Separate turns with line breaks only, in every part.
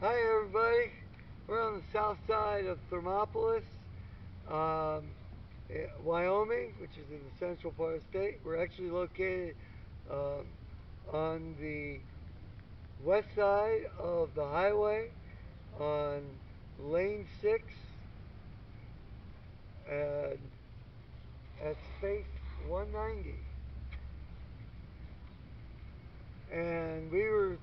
Hi everybody. We're on the south side of Thermopolis, um, Wyoming, which is in the central part of the state. We're actually located um, on the west side of the highway on lane 6 and at space 190. And we were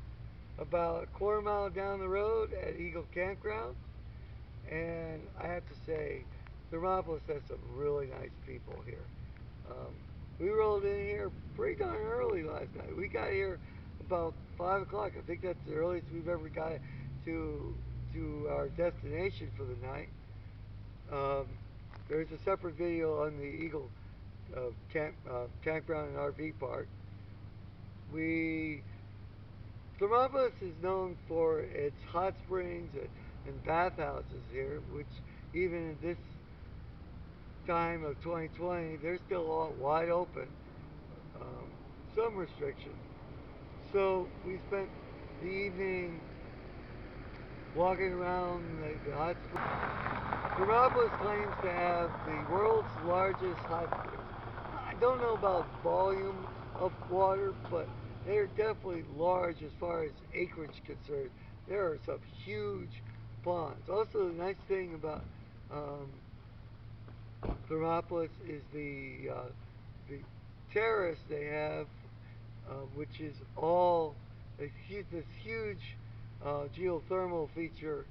about a quarter mile down the road at Eagle Campground. And I have to say, Thermopolis has some really nice people here. Um, we rolled in here pretty darn early last night. We got here about 5 o'clock. I think that's the earliest we've ever got to to our destination for the night. Um, there's a separate video on the Eagle campground and RV park. We Thermopolis is known for its hot springs and bathhouses here, which even in this time of 2020, they're still all wide open. Um, some restrictions. So we spent the evening walking around the hot springs. Thermopolis claims to have the world's largest hot springs. I don't know about volume of water, but they're definitely large as far as acreage concerned. There are some huge ponds. Also, the nice thing about um, Thermopolis is the terrace they have, which is all this huge geothermal feature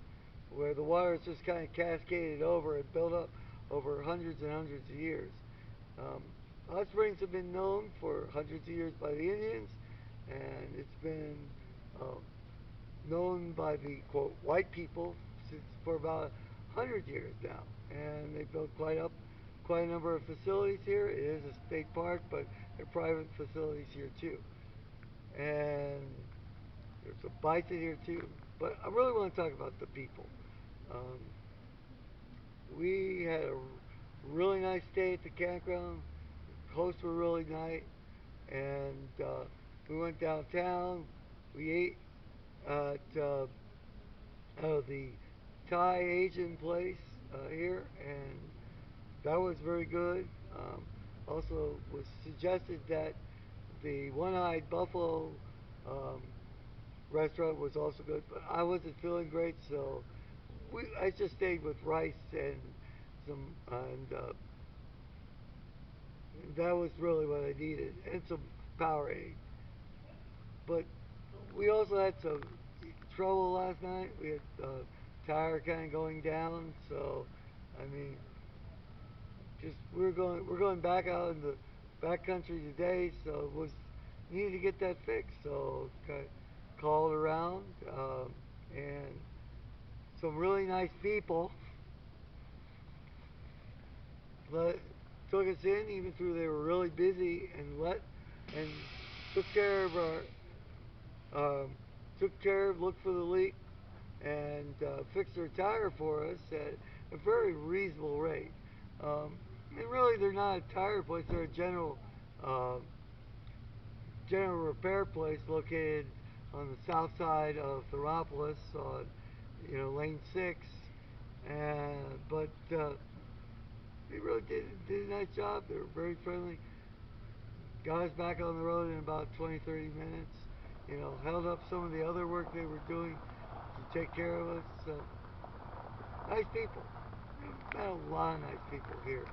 where the water is just kind of cascaded over and built up over hundreds and hundreds of years. Um, Hot springs have been known for hundreds of years by the Indians, and it's been uh, known by the quote white people since for about 100 years now. And they built quite a number of facilities here. It is a state park, but there are private facilities here too. And there's a bison here too. But I really want to talk about the people. Um, we had a really nice stay at the campground. Hosts were really nice, and we went downtown. We ate at the Thai Asian place here, and that was very good. Also, was suggested that the One-Eyed Buffalo um, restaurant was also good, but I wasn't feeling great, so I just stayed with rice and some and that was really what I needed, and some Powerade. But we also had some trouble last night. We had tire kind of going down, so I mean, just we're going back out in the back country today, so it was needed to get that fixed. So called around, and some really nice people let took us in, even though they were really busy, and took care of looked for the leak, and fixed their tire for us at a very reasonable rate. And really, they're not a tire place; they're a uh, general repair place located on the south side of Thermopolis on lane 6. And but they really did a nice job. They were very friendly. Got us back on the road in about 20, 30 minutes. Held up some of the other work they were doing to take care of us. So nice people. Met a lot of nice people here.